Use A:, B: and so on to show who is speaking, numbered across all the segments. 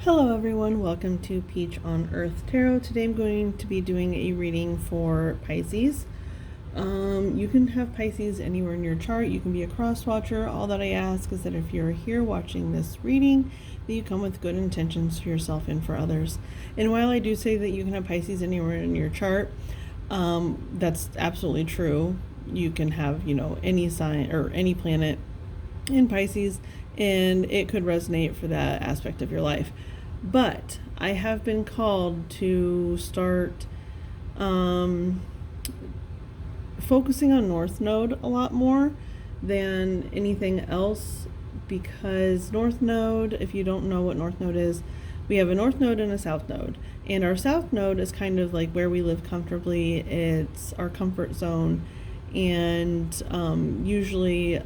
A: Hello everyone, welcome to Peach on Earth Tarot. Today I'm going to be doing a reading for Pisces. You can have Pisces anywhere in your chart. You can be a cross watcher. All that I ask is that if you're here watching this reading, that you come with good intentions for yourself and for others. And while I do say that you can have Pisces anywhere in your chart, that's absolutely true. You can have, any sign or any planet in Pisces, and it could resonate for that aspect of your life. But I have been called to start focusing on North Node a lot more than anything else, because North Node, if you don't know what North Node is, we have a North Node and a South Node. And our South Node is kind of like where we live comfortably. It's our comfort zone, and usually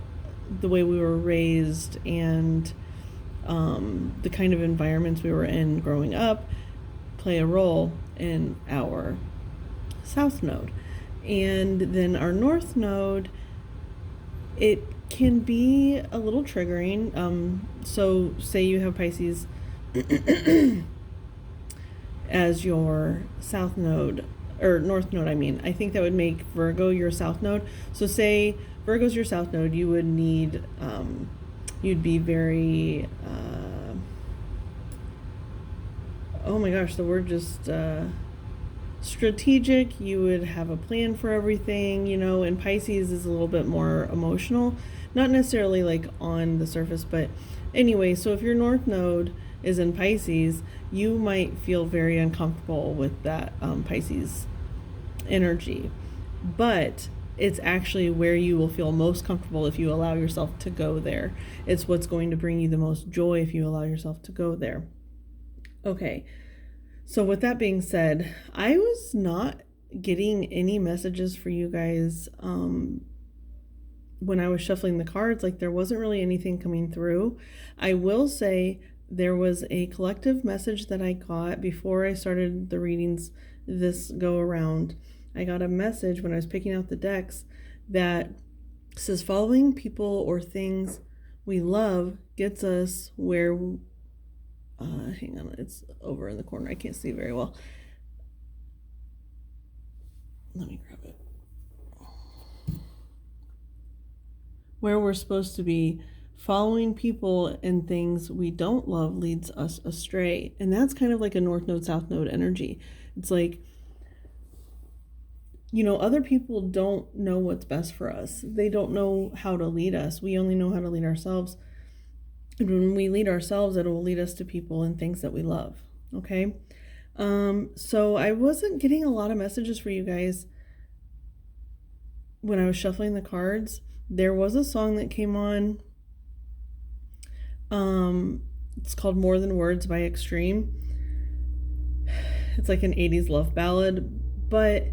A: the way we were raised and the kind of environments we were in growing up play a role in our South Node. And then our North Node, it can be a little triggering. So say you have Pisces as your South Node, or North Node, I think that would make Virgo your South Node. So say Virgo's your South Node, you would need, you'd be very, oh my gosh, the word just, strategic. You would have a plan for everything, and Pisces is a little bit more emotional, not necessarily like on the surface, but anyway, so if your North Node is in Pisces, you might feel very uncomfortable with that Pisces energy, but it's actually where you will feel most comfortable if you allow yourself to go there. It's what's going to bring you the most joy if you allow yourself to go there. Okay, so with that being said, I was not getting any messages for you guys when I was shuffling the cards. Like, there wasn't really anything coming through. I will say there was a collective message that I got before I started the readings this go around. I got a message when I was picking out the decks that says following people or things we love gets us where, hang on, it's over in the corner. I can't see very well. Let me grab it. Where we're supposed to be. Following people and things we don't love leads us astray. And that's kind of like a North Node, South Node energy. It's like, other people don't know what's best for us. They don't know how to lead us. We only know how to lead ourselves. And when we lead ourselves, it will lead us to people and things that we love. Okay? So I wasn't getting a lot of messages for you guys when I was shuffling the cards. There was a song that came on. It's called More Than Words by Extreme. It's like an 80s love ballad, but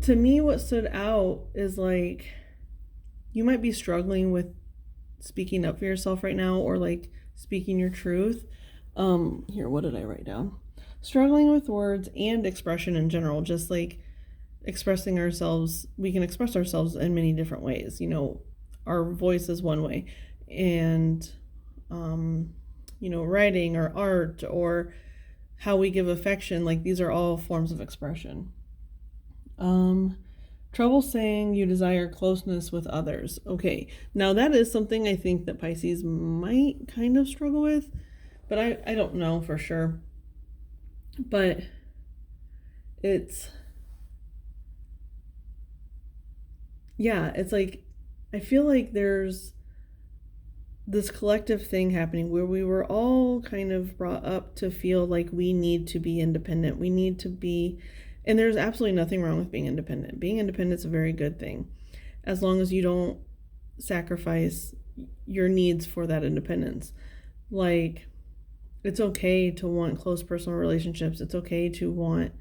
A: to me, what stood out is like, you might be struggling with speaking up for yourself right now, or like speaking your truth. Here, what did I write down? Struggling with words and expression in general, just like expressing ourselves. We can express ourselves in many different ways. Our voice is one way, and writing or art or how we give affection, like these are all forms of expression. Trouble saying you desire closeness with others. Okay, now that is something I think that Pisces might kind of struggle with, but I don't know for sure. But it's like, I feel like there's this collective thing happening where we were all kind of brought up to feel like we need to be independent. We need to be, and there's absolutely nothing wrong with being independent. Being independent is a very good thing, as long as you don't sacrifice your needs for that independence. Like, it's okay to want close personal relationships. It's okay to want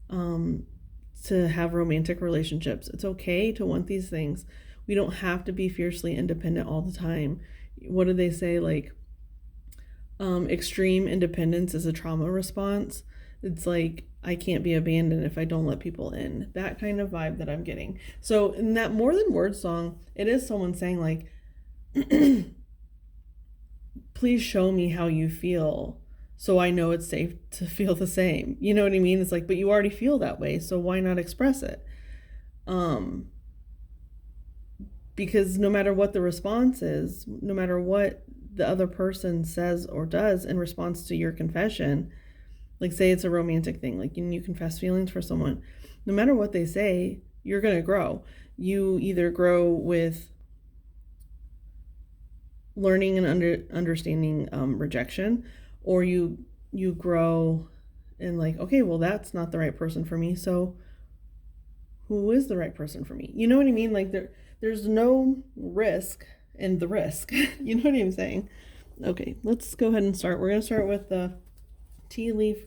A: to have romantic relationships. It's okay to want these things. We don't have to be fiercely independent all the time. What do they say? Like, extreme independence is a trauma response. It's like, I can't be abandoned if I don't let people in. That kind of vibe that I'm getting. So in that More Than Words song, it is someone saying like, please show me how you feel so I know it's safe to feel the same. You know what I mean? It's like, but you already feel that way, so why not express it? Because no matter what the response is, no matter what the other person says or does in response to your confession, like say it's a romantic thing, like you confess feelings for someone, no matter what they say, you're going to grow. You either grow with learning and understanding rejection, or you grow in like, okay, well, that's not the right person for me, so who is the right person for me? You know what I mean? Like there's no risk in the risk. You know what I'm saying? Okay, let's go ahead and start. We're going to start with the tea leaf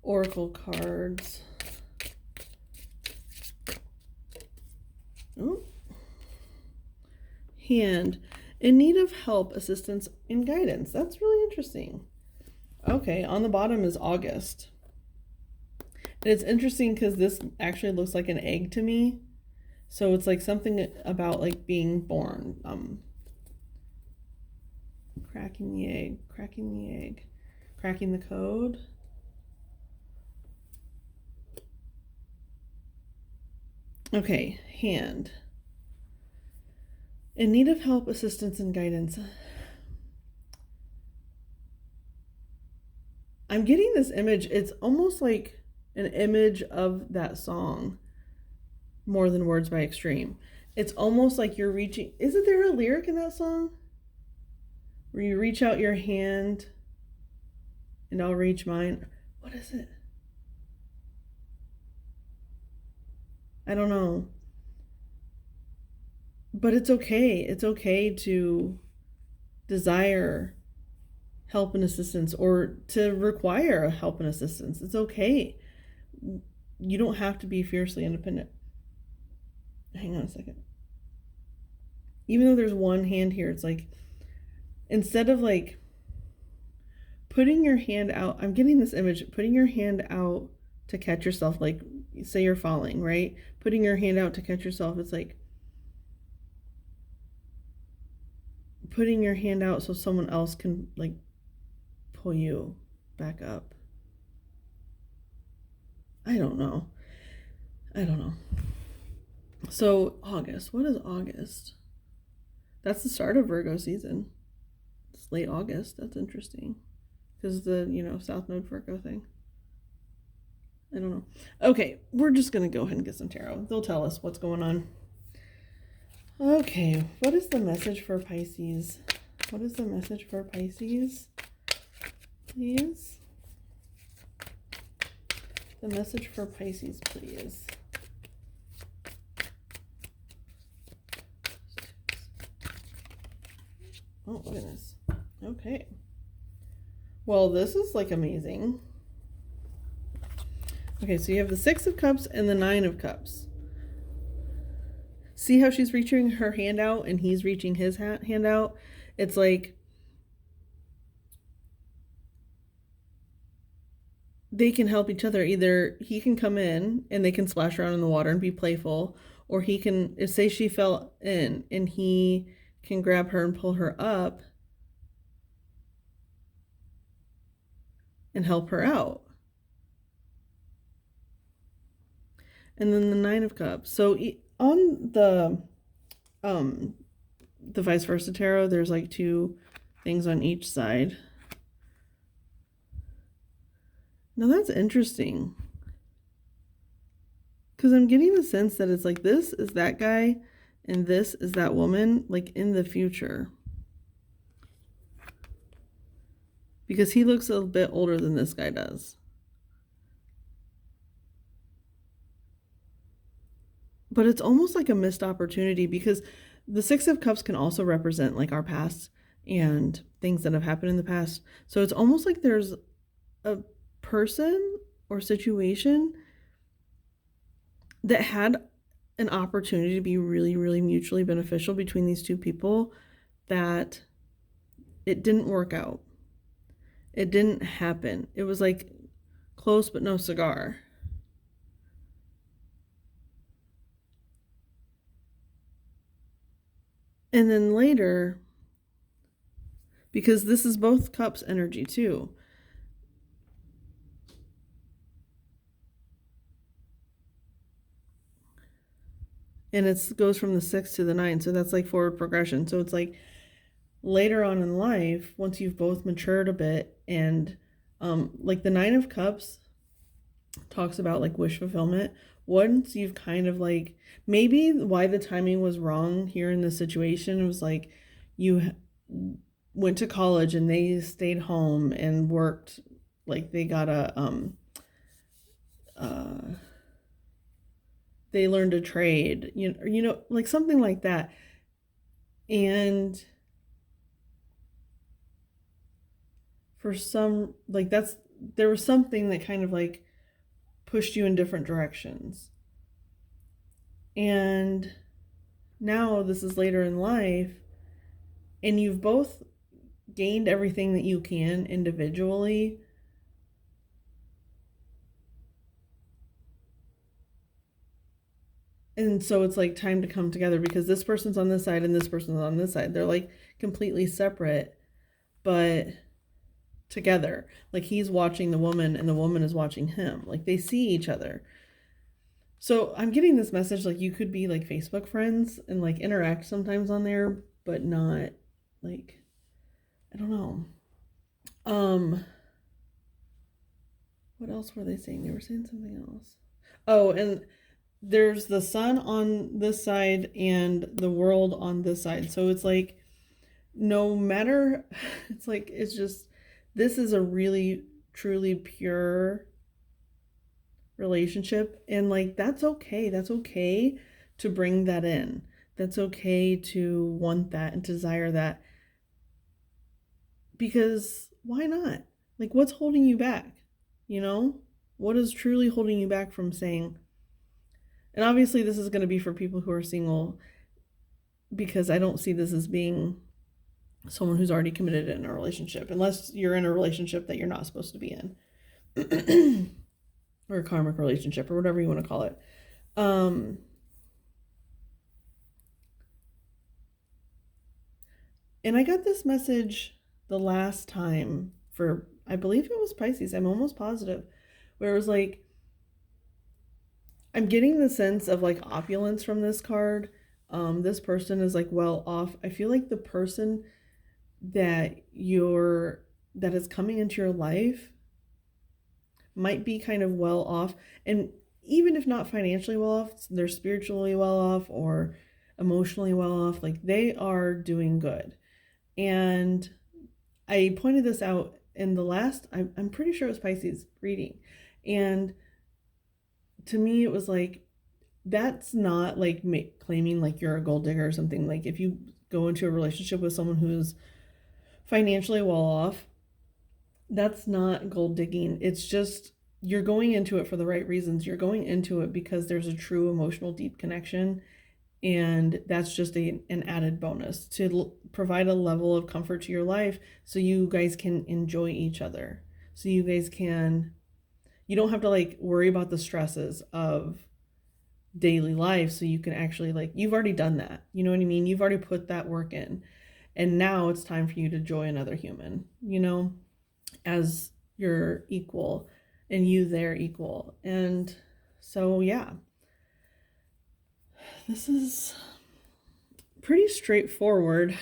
A: oracle cards. Oh. Hand. In need of help, assistance, and guidance. That's really interesting. Okay, on the bottom is August. And it's interesting because this actually looks like an egg to me. So it's like something about like being born. Cracking the egg, cracking the code. Okay, hand. In need of help, assistance, and guidance. I'm getting this image. It's almost like an image of that song, More Than Words by Extreme. It's almost like you're reaching. Isn't there a lyric in that song? Where you reach out your hand and I'll reach mine. What is it? I don't know. But it's okay. It's okay to desire help and assistance, or to require help and assistance. It's okay. You don't have to be fiercely independent. Hang on a second. Even though there's one hand here, it's like, instead of like putting your hand out, I'm getting this image, putting your hand out to catch yourself, like say you're falling, right? Putting your hand out to catch yourself, it's like putting your hand out so someone else can like pull you back up. I don't know. So August, what is August? That's the start of Virgo season. It's late August. That's interesting. Because the, South Node Virgo thing. I don't know. Okay, we're just going to go ahead and get some tarot. They'll tell us what's going on. Okay, what is the message for Pisces? What is the message for Pisces? Please? The message for Pisces, please. Oh, goodness. Okay. Well, this is like amazing. Okay, so you have the Six of Cups and the Nine of Cups. See how she's reaching her hand out and he's reaching his hand out? It's like they can help each other. Either he can come in and they can splash around in the water and be playful, or he can, say she fell in and he can grab her and pull her up and help her out. And then the Nine of Cups. So on the vice versa tarot, there's like two things on each side. Now that's interesting, because I'm getting the sense that it's like this is that guy and this is that woman, like in the future, because he looks a bit older than this guy does. But it's almost like a missed opportunity, because the Six of Cups can also represent like our past and things that have happened in the past. So it's almost like there's a person or situation that had an opportunity to be really, really mutually beneficial between these two people, that it didn't work out. It didn't happen. It was like close but no cigar. And then later, because this is both cups energy too, And it goes from the 6 to the 9. So that's like forward progression. So it's like later on in life, once you've both matured a bit, and like the 9 of Cups talks about like wish fulfillment. Once you've kind of like, maybe why the timing was wrong here in this situation was like you went to college and they stayed home and worked, like they got they learned a trade, like something like that. And for some, like there was something that kind of like pushed you in different directions. And now this is later in life, and you've both gained everything that you can individually. And so it's like time to come together, because this person's on this side and this person's on this side. They're like completely separate, but together. Like he's watching the woman and the woman is watching him. Like they see each other. So I'm getting this message like you could be like Facebook friends and like interact sometimes on there, but not like, I don't know. What else were they saying? They were saying something else. Oh, and there's the sun on this side and the world on this side. So it's like, no matter, it's like, it's just, this is a really, truly pure relationship. And like, that's okay. That's okay to bring that in. That's okay to want that and desire that. Because why not? Like, what's holding you back? What is truly holding you back from saying, and obviously this is going to be for people who are single, because I don't see this as being someone who's already committed in a relationship, unless you're in a relationship that you're not supposed to be in, or a karmic relationship, or whatever you want to call it. And I got this message the last time for, I believe it was Pisces, I'm almost positive, where it was like, I'm getting the sense of like opulence from this card. This person is like well off. I feel like the person that is coming into your life might be kind of well off, and even if not financially well off, they're spiritually well off or emotionally well off. Like they are doing good. And I pointed this out in the last, I'm pretty sure it was Pisces reading, and to me it was like, that's not like claiming like you're a gold digger or something. Like if you go into a relationship with someone who's financially well off, that's not gold digging. It's just, you're going into it for the right reasons. You're going into it because there's a true emotional deep connection, and that's just an added bonus to provide a level of comfort to your life so you guys can enjoy each other. So you guys you don't have to like worry about the stresses of daily life, so you can actually like, you've already done that, you know what I mean? You've already put that work in, and now it's time for you to enjoy another human, as your equal, and you their equal. And so yeah, this is pretty straightforward.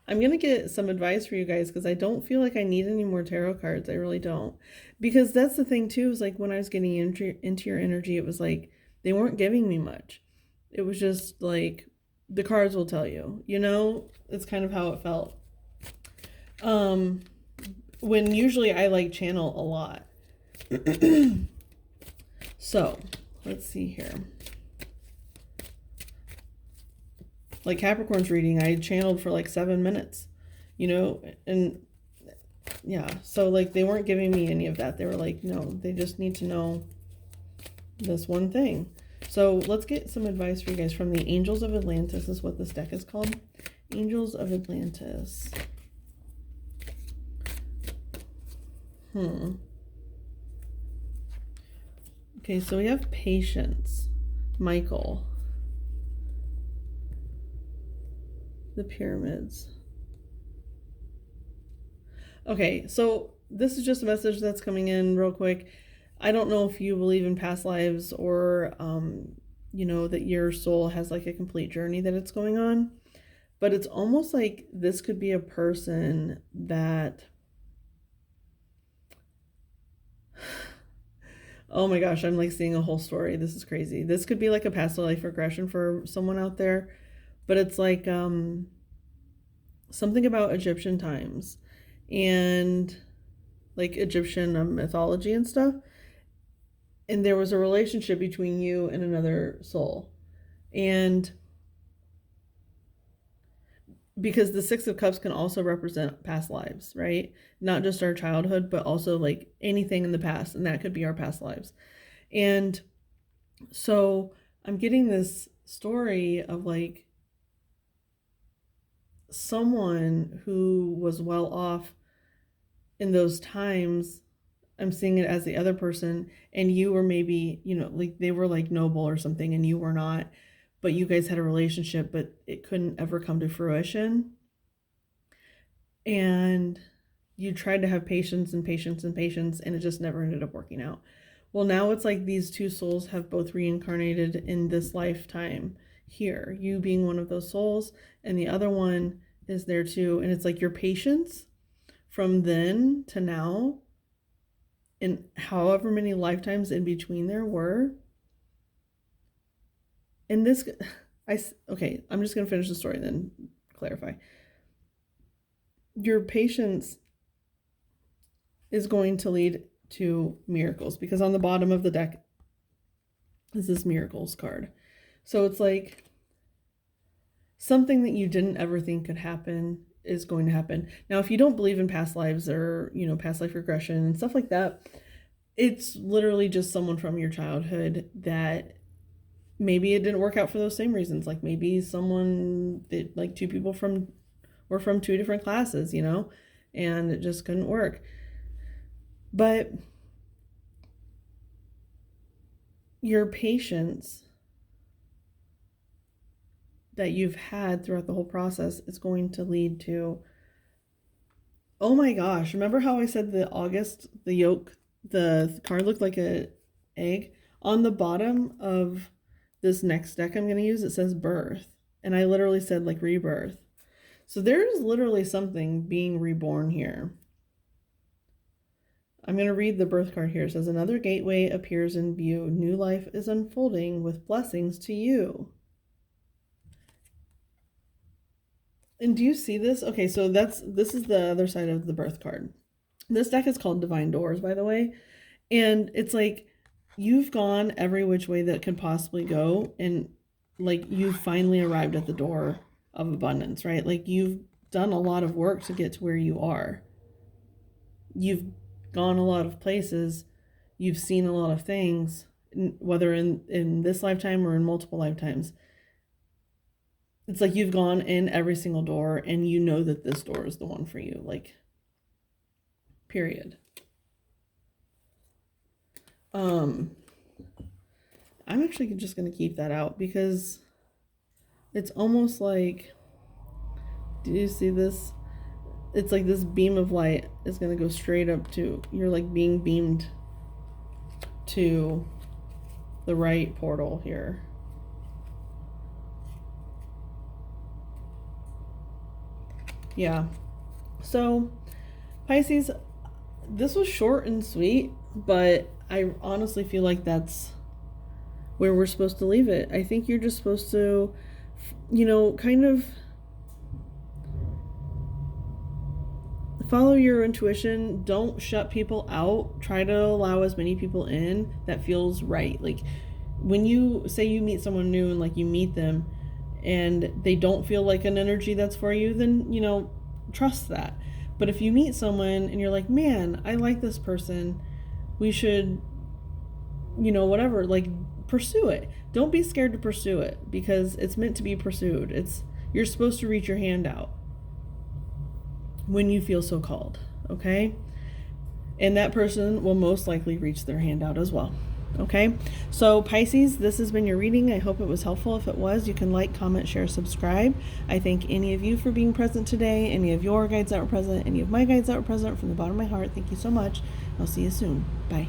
A: I'm going to get some advice for you guys, because I don't feel like I need any more tarot cards. I really don't. Because that's the thing too, is like when I was getting into your energy, it was like they weren't giving me much. It was just like, the cards will tell you, it's kind of how it felt. When usually I like channel a lot. So let's see here. Like Capricorn's reading, I channeled for like 7 minutes, and yeah, so like they weren't giving me any of that. They were like, no, they just need to know this one thing. So let's get some advice for you guys from the Angels of Atlantis, is what this deck is called. Angels of Atlantis. Okay, so we have Patience, Michael, the Pyramids. Okay, so this is just a message that's coming in real quick. I don't know if you believe in past lives or that your soul has like a complete journey that it's going on. But it's almost like this could be a person that, oh my gosh, I'm like seeing a whole story. This is crazy. This could be like a past life regression for someone out there, but it's like something about Egyptian times and like Egyptian mythology and stuff. And there was a relationship between you and another soul. And because the Six of Cups can also represent past lives, right? Not just our childhood, but also like anything in the past, and that could be our past lives. And so I'm getting this story of like someone who was well off in those times. I'm seeing it as the other person, and you were maybe, like they were like noble or something and you were not, but you guys had a relationship, but it couldn't ever come to fruition. And you tried to have patience and patience and patience, and it just never ended up working out. Well, now it's like these two souls have both reincarnated in this lifetime here, you being one of those souls, and the other one is there too. And it's like your patience from then to now, and however many lifetimes in between there were. And this, okay, I'm just going to finish the story and then clarify. Your patience is going to lead to miracles, because on the bottom of the deck is this miracles card. So it's like something that you didn't ever think could happen is going to happen. Now, if you don't believe in past lives or, past life regression and stuff like that, it's literally just someone from your childhood that maybe it didn't work out for those same reasons. Like maybe someone that, like two people were from two different classes, and it just couldn't work. But your patience that you've had throughout the whole process is going to lead to, oh my gosh, remember how I said the August, the yolk, the card looked like an egg? On the bottom of this next deck I'm going to use, it says birth. And I literally said like rebirth. So there's literally something being reborn here. I'm going to read the birth card here. It says, another gateway appears in view. New life is unfolding with blessings to you. And do you see this? Okay, so this is the other side of the birth card. This deck is called Divine Doors, by the way. And it's like you've gone every which way that could possibly go. And like you've finally arrived at the door of abundance, right? Like you've done a lot of work to get to where you are. You've gone a lot of places. You've seen a lot of things, whether in this lifetime or in multiple lifetimes. It's like you've gone in every single door and you know that this door is the one for you, like, period. I'm actually just going to keep that out because it's almost like, do you see this? It's like this beam of light is going to go straight up to, you're like being beamed to the right portal here. Yeah. So, Pisces, this was short and sweet, but I honestly feel like that's where we're supposed to leave it. I think you're just supposed to, kind of follow your intuition. Don't shut people out. Try to allow as many people in that feels right. Like when you say you meet someone new and like you meet them and they don't feel like an energy that's for you, then, trust that. But if you meet someone and you're like, man, I like this person, we should, whatever, like pursue it. Don't be scared to pursue it because it's meant to be pursued. You're supposed to reach your hand out when you feel so called, okay? And that person will most likely reach their hand out as well. Okay, so Pisces, this has been your reading. I hope it was helpful. If it was, you can like, comment, share, subscribe. I thank any of you for being present today, any of your guides that were present, any of my guides that were present, from the bottom of my heart. Thank you so much. I'll see you soon. Bye.